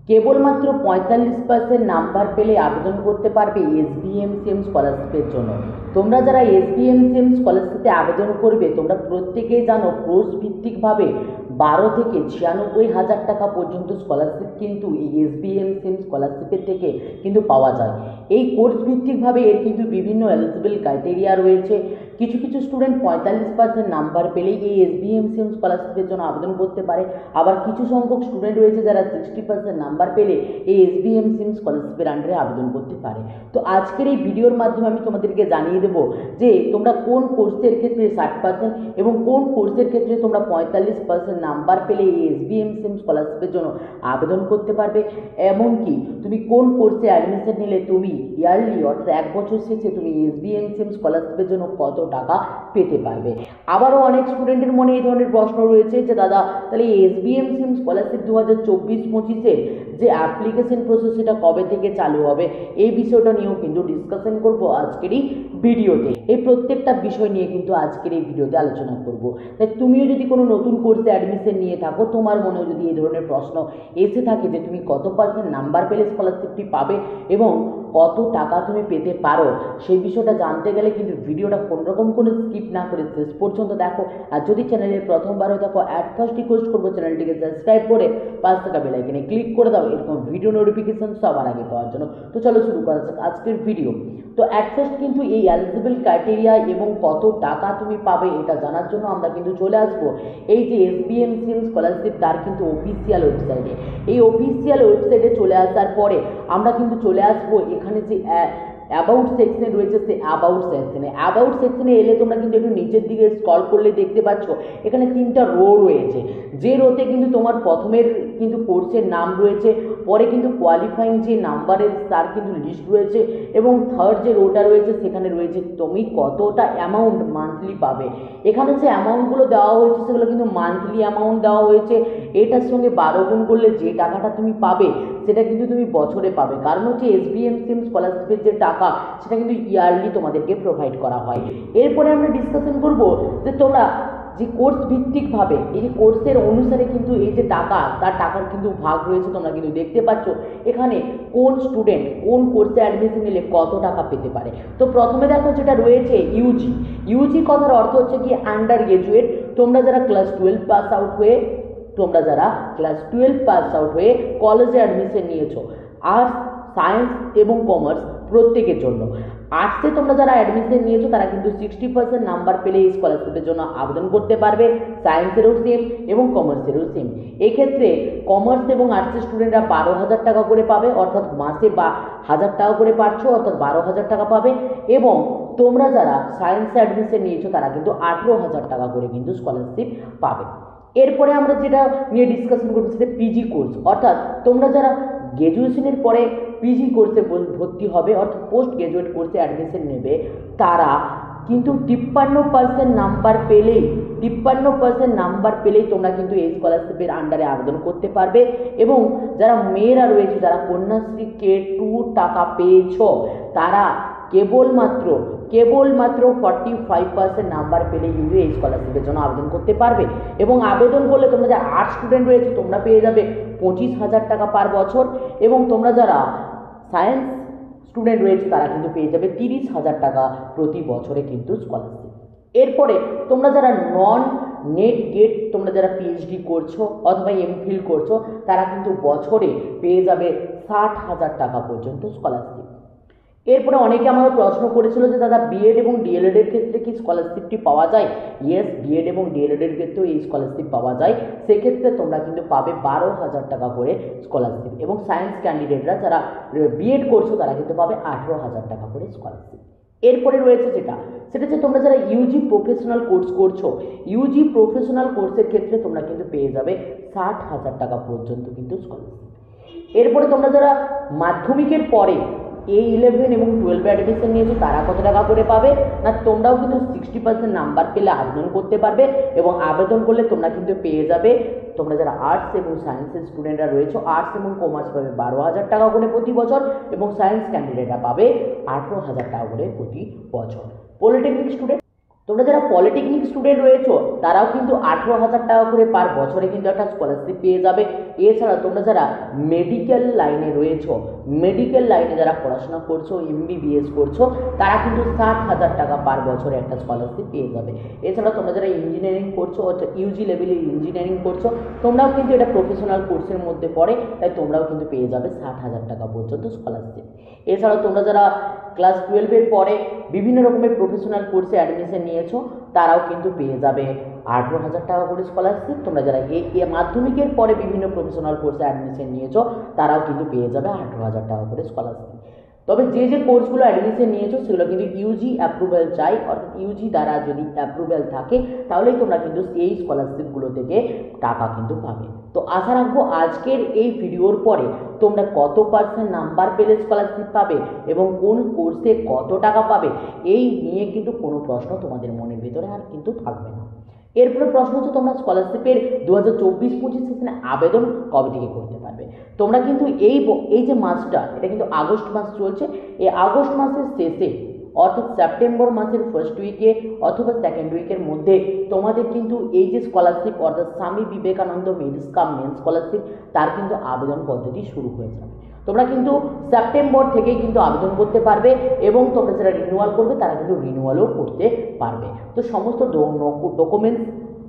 কেবলমাত্র 45% নাম্বার পেলে আবেদন করতে পারবে এসবিএমসিএম স্কলারশিপের জন্য। তোমরা যারা এসবিএমসিএম স্কলারশিপে আবেদন করবে তোমরা প্রত্যেকেই জানো কোর্স ভিত্তিকভাবে 12 থেকে 96,000 টাকা পর্যন্ত স্কলারশিপ কিন্তু এই এসবিএমসিএম স্কলারশিপের থেকে কিন্তু পাওয়া যায়। এই কোর্স ভিত্তিকভাবে এর কিন্তু বিভিন্ন এলিজিবল ক্রাইটেরিয়া রয়েছে। কিছু কিছু স্টুডেন্ট 45% নাম্বার পেলেই এই এসবিএমসিএম স্কলারশিপের জন্য আবেদন করতে পারে, আবার কিছু সংখ্যক স্টুডেন্ট রয়েছে যারা 60% নাম্বার পেলে এই এসবিএমসিএম স্কলারশিপের আন্ডারে আবেদন করতে পারে। তো আজকের এই ভিডিওর মাধ্যমে আমি তোমাদেরকে জানিয়ে দেবো যে তোমরা কোন কোর্সের ক্ষেত্রে 60% এবং কোন কোর্সের ক্ষেত্রে তোমরা 45% নাম্বার পেলে এই এসবিএমসিএম স্কলারশিপের জন্য আবেদন করতে পারবে। এমনকি তুমি কোন কোর্সে অ্যাডমিশন নিলে তুমি ইয়ারলি অর্থাৎ 1 বছর শেষে তুমি এসবিএমসিএম স্কলারশিপের জন্য কত টাকা পেতে পারবে। আবারও অনেক স্টুডেন্টের মনে এই ধরনের প্রশ্ন রয়েছে যে দাদা তাহলে এসবিএমসিএম স্কলারশিপ 2024-25-এর যে অ্যাপ্লিকেশন প্রসেস সেটা কবে থেকে চালু হবে, এই বিষয়টা নিয়েও কিন্তু ডিসকাশন করব আজকের এই ভিডিওতে। এই প্রত্যেকটা বিষয় নিয়ে কিন্তু আজকের এই ভিডিওতে আলোচনা করব। তাই তুমিও যদি কোনো নতুন কোর্সে অ্যাডমিশন নিয়ে থাকো, তোমার মনেও যদি এই ধরনের প্রশ্ন এসে থাকে যে তুমি কত পার্সেন্ট নাম্বার পেলে স্কলারশিপটি পাবে এবং কত টাকা তুমি পেতে পারো, সেই বিষয়টা জানতে গেলে কিন্তু ভিডিওটা কোনোরকম কোনো স্কিপ না করে শেষ পর্যন্ত দেখো। আর যদি চ্যানেলের প্রথমবার হয়ে থাকো অ্যাট ফার্স্ট রিকোয়েস্ট করবো চ্যানেলটিকে সাবস্ক্রাইব করে পাশ থাকা বেল আইকনে ক্লিক করে দাও এরকম ভিডিও নোটিফিকেশন সবার আগে পাওয়ার জন্য। তো চলো শুরু করা যাক আজকের ভিডিও। তো অ্যাট ফার্স্ট কিন্তু এই এলিজিবল ক্রাইটেরিয়া এবং কত টাকা তুমি পাবে এটা জানার জন্য আমরা কিন্তু চলে আসবো এই যে এসবিএমসিএম স্কলারশিপ তার কিন্তু অফিসিয়াল ওয়েবসাইটে। এই অফিসিয়াল ওয়েবসাইটে চলে আসার পরে আমরা কিন্তু চলে আসবো এখানে যে অ্যাবাউট সেকশনে রয়েছে সে অ্যাবাউট সেকশনে এলে তোমরা কিন্তু একটু নিচের দিকে স্ক্রল করলে দেখতে পাচ্ছ এখানে 3টা রো রয়েছে। যে রোতে কিন্তু তোমার প্রথমের কিন্তু কোর্সের নাম রয়েছে, পরে কিন্তু কোয়ালিফাইং যে নাম্বারের তার কিন্তু লিস্ট রয়েছে এবং থার্ড যে রোটা রয়েছে সেখানে রয়েছে তুমি কতটা অ্যামাউন্ট মান্থলি পাবে। এখানে যে অ্যামাউন্টগুলো দেওয়া হয়েছে সেগুলো কিন্তু মান্থলি অ্যামাউন্ট দেওয়া হয়েছে। এটার সঙ্গে 12 গুণ করলে যে টাকাটা তুমি পাবে সেটা কিন্তু তুমি বছরে পাবে, কারণ হচ্ছে এসবিএমসিএম স্কলারশিপের যে টাকা সেটা কিন্তু ইয়ারলি তোমাদেরকে প্রোভাইড করা হয়। এরপরে আমরা ডিসকাশন করব যে তোমরা যে কোর্স ভিত্তিকভাবে এই যে কোর্সের অনুসারে কিন্তু এই যে টাকা তার টাকার কিন্তু ভাগ রয়েছে। তোমরা কিন্তু দেখতে পাচ্ছ এখানে কোন স্টুডেন্ট কোন কোর্সে অ্যাডমিশন নিলে কত টাকা পেতে পারে। তো প্রথমে দেখো যেটা রয়েছে ইউজি কথার অর্থ হচ্ছে কি আন্ডার গ্রাজুয়েট। তোমরা যারা ক্লাস 12 পাস আউট হয়ে কলেজে অ্যাডমিশন নিয়েছো, আর্টস সায়েন্স এবং কমার্স প্রত্যেকের জন্য। আর্টসে তোমরা যারা অ্যাডমিশন নিয়েছো তারা কিন্তু 60% নাম্বার পেলে এই স্কলারশিপের জন্য আবেদন করতে পারবে। সায়েন্সেরও সেম এবং কমার্সেরও সেম। এক্ষেত্রে কমার্স এবং আর্টসের স্টুডেন্টরা 12,000 টাকা করে পাবে, অর্থাৎ মাসে 1,000 টাকা করে পাচ্ছ, অর্থাৎ 12,000 টাকা পাবে। এবং তোমরা যারা সায়েন্সে অ্যাডমিশন নিয়েছো তারা কিন্তু 18,000 টাকা করে কিন্তু স্কলারশিপ পাবে। এরপরে আমরা যেটা নিয়ে ডিসকাশন করবো সেটা পিজি কোর্স, অর্থাৎ তোমরা যারা গ্র্যাজুয়েশনের পরে পিজি কোর্সে ভর্তি হবে অর্থাৎ পোস্ট গ্র্যাজুয়েট কোর্সে অ্যাডমিশন নেবে, তারা কিন্তু 53% নাম্বার পেলেই তোমরা কিন্তু এই স্কলারশিপের আন্ডারে আবেদন করতে পারবে। এবং যারা মেয়েরা রয়েছে যারা কন্যাশ্রী K2 টাকা পেয়েছ তারা কেবলমাত্র 45% নাম্বার পেলে কিন্তু এই স্কলারশিপের জন্য আবেদন করতে পারবে। এবং আবেদন করলে তোমরা যারা আর্টস স্টুডেন্ট রয়েছে তোমরা পেয়ে যাবে 25,000 টাকা পার বছর, এবং তোমরা যারা সায়েন্স স্টুডেন্ট রয়েছে তারা কিন্তু পেয়ে যাবে 30,000 টাকা প্রতি বছরে কিন্তু স্কলারশিপ। এরপরে তোমরা যারা নন নেট গেট তোমরা যারা পিএইচডি করছো অথবা এমফিল করছো তারা কিন্তু বছরে পেয়ে যাবে 60,000 টাকা পর্যন্ত স্কলারশিপ। এরপরে অনেকে আমাদের প্রশ্ন করেছিল যে দাদা বিএড এবং ডিএলএড এর ক্ষেত্রে কি স্কলারশিপটি পাওয়া যায়? ইয়েস, বিএড এবং ডিএলএড এর ক্ষেত্রেও এই স্কলারশিপ পাওয়া যায়। সেক্ষেত্রে তোমরা কিন্তু পাবে 12,000 টাকা করে স্কলারশিপ, এবং সায়েন্স ক্যান্ডিডেটরা যারা বিএড করছো তারা কিন্তু পাবে 18,000 টাকা করে স্কলারশিপ। এরপরে রয়েছে সেটা হচ্ছে তোমরা যারা ইউজি প্রফেশনাল কোর্স করছো, ইউজি প্রফেশনাল কোর্সের ক্ষেত্রে তোমরা কিন্তু পেয়ে যাবে 60,000 টাকা পর্যন্ত কিন্তু স্কলারশিপ। এরপরে তোমরা যারা মাধ্যমিকের পরে A11 এবং 12 অ্যাডমিশন নিয়েছো তারা কত টাকা করে পাবে না, তোমরাও কিন্তু 60% নাম্বার পেলে আবেদন করতে পারবে। এবং আবেদন করলে তোমরা কিন্তু পেয়ে যাবে, তোমরা যারা আর্টস এবং সায়েন্সের স্টুডেন্টরা রয়েছে আর্টস এবং কমার্স পাবে 12,000 টাকা করে প্রতি বছর, এবং সায়েন্স ক্যান্ডিডেটরা পাবে 18,000 টাকা করে প্রতি বছর। পলিটেকনিক স্টুডেন্ট তোমরা যারা পলিটেকনিক স্টুডেন্ট রয়েছো তারাও কিন্তু 18,000 টাকা করে পার বছরে কিন্তু একটা স্কলারশিপ পেয়ে যাবে। এছাড়া তোমরা যারা মেডিকেল লাইনে রয়েছো, মেডিকেল লাইনে যারা পড়াশোনা করছো, MBBS করছো, তারা কিন্তু 60,000 টাকা পার বছরে একটা স্কলারশিপ পেয়ে যাবে। এছাড়া তোমরা যারা ইঞ্জিনিয়ারিং করছো, অর্থাৎ ইউজি লেভেলের ইঞ্জিনিয়ারিং করছো, তোমরাও কিন্তু এটা প্রফেশনাল কোর্সের মধ্যে পড়ে, তাই তোমরাও কিন্তু পেয়ে যাবে 60,000 টাকা পর্যন্ত স্কলারশিপ। এছাড়াও তোমরা যারা ক্লাস 12-এর পরে বিভিন্ন রকমের প্রফেশনাল কোর্সে অ্যাডমিশন নিয়েছো, তারাও কিন্তু পেয়ে যাবে 18,000 টাকা করে স্কলারশিপ। তোমরা যারা মাধ্যমিকের পরে বিভিন্ন প্রফেশনাল কোর্সে অ্যাডমিশন নিয়েছো, তারাও কিন্তু পেয়ে যাবে 18,000 টাকা করে স্কলারশিপ। তবে যে কোর্সগুলো অ্যাডমিশন নিয়েছো সেগুলো কিন্তু ইউজি অ্যাপ্রুভ্যাল চাই, অর্থাৎ ইউজি দ্বারা যদি অ্যাপ্রুভ্যাল থাকে তাহলেই তোমরা কিন্তু সেই স্কলারশিপগুলো থেকে টাকা কিন্তু পাবে। তো আশা রাখবো আজকের এই ভিডিওর পরে তোমরা কত পার্সেন্ট নাম্বার পেলে স্কলারশিপ পাবে এবং কোন কোর্সে কত টাকা পাবে এই নিয়ে কিন্তু কোনো প্রশ্ন তোমাদের মনের ভিতরে আর কিন্তু থাকবে না। এরপরে প্রশ্ন হচ্ছে তোমরা স্কলারশিপের 2024-25 সেশনে আবেদন কবে থেকে করতে পারবে। তোমরা কিন্তু এই যে মাসটা, এটা কিন্তু আগস্ট মাস চলছে, এই আগস্ট মাসের শেষে অর্থাৎ সেপ্টেম্বর মাসের ফার্স্ট উইকে অথবা সেকেন্ড উইকের মধ্যে তোমাদের কিন্তু এই যে স্কলারশিপ অর্থাৎ স্বামী বিবেকানন্দ মেরিটস কাম মেন স্কলারশিপ, তার কিন্তু আবেদন পদ্ধতি শুরু হয়ে যাবে। তোমরা কিন্তু সেপ্টেম্বর থেকেই কিন্তু আবেদন করতে পারবে এবং তোমরা যারা রিনিউয়াল করবে তারা কিন্তু রিনিউয়ালও করতে পারবে। তো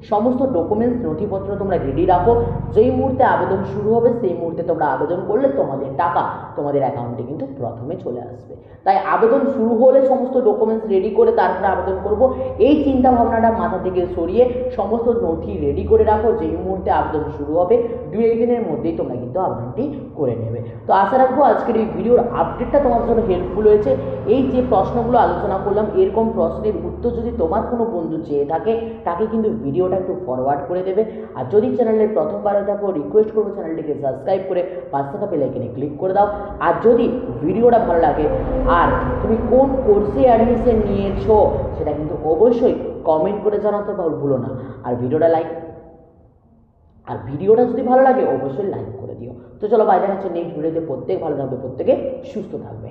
সমস্ত ডকুমেন্টস নথিপত্র তোমরা রেডি রাখো। যেই মুহূর্তে আবেদন শুরু হবে সেই মুহূর্তে তোমরা আবেদন করলে তোমাদের টাকা তোমাদের অ্যাকাউন্টে কিন্তু প্রথমে চলে আসবে। তাই আবেদন শুরু হলে সমস্ত ডকুমেন্টস রেডি করে তারপরে আবেদন করব, এই চিন্তা ভাবনাটা মাথা থেকে সরিয়ে সমস্ত নথি রেডি করে রাখো। যেই মুহূর্তে আবেদন শুরু হবে 2-1 দিনের মধ্যেই তোমরা কিন্তু আবেদনটি করে নেবে। তো আশা রাখবো আজকের এই ভিডিওর আপডেটটা তোমার জন্য হেল্পফুল হয়েছে। এই যে প্রশ্নগুলো আলোচনা করলাম, এরকম প্রশ্নের উত্তর যদি তোমার কোনো বন্ধু চেয়ে থাকে, তাকে কিন্তু ভিডিওটা একটু ফরওয়ার্ড করে দেবে। আর যদি চ্যানেলে প্রথমবার থাকো, রিকোয়েস্ট করবো চ্যানেলটিকে সাবস্ক্রাইব করে পাশে থাকা বেল আইকনে ক্লিক করে দাও। আর যদি ভিডিওটা ভালো লাগে আর তুমি কোন কোর্সে অ্যাডমিশন নিয়েছো সেটা কিন্তু অবশ্যই কমেন্ট করে জানাতে ভুলো না। আর ভিডিওটা যদি ভালো লাগে অবশ্যই লাইক করে দিও। তো চলো, বাইরে হচ্ছে নেক্সট ভিডিওতে। প্রত্যেক ভালো থাকবে, প্রত্যেকে সুস্থ থাকবে।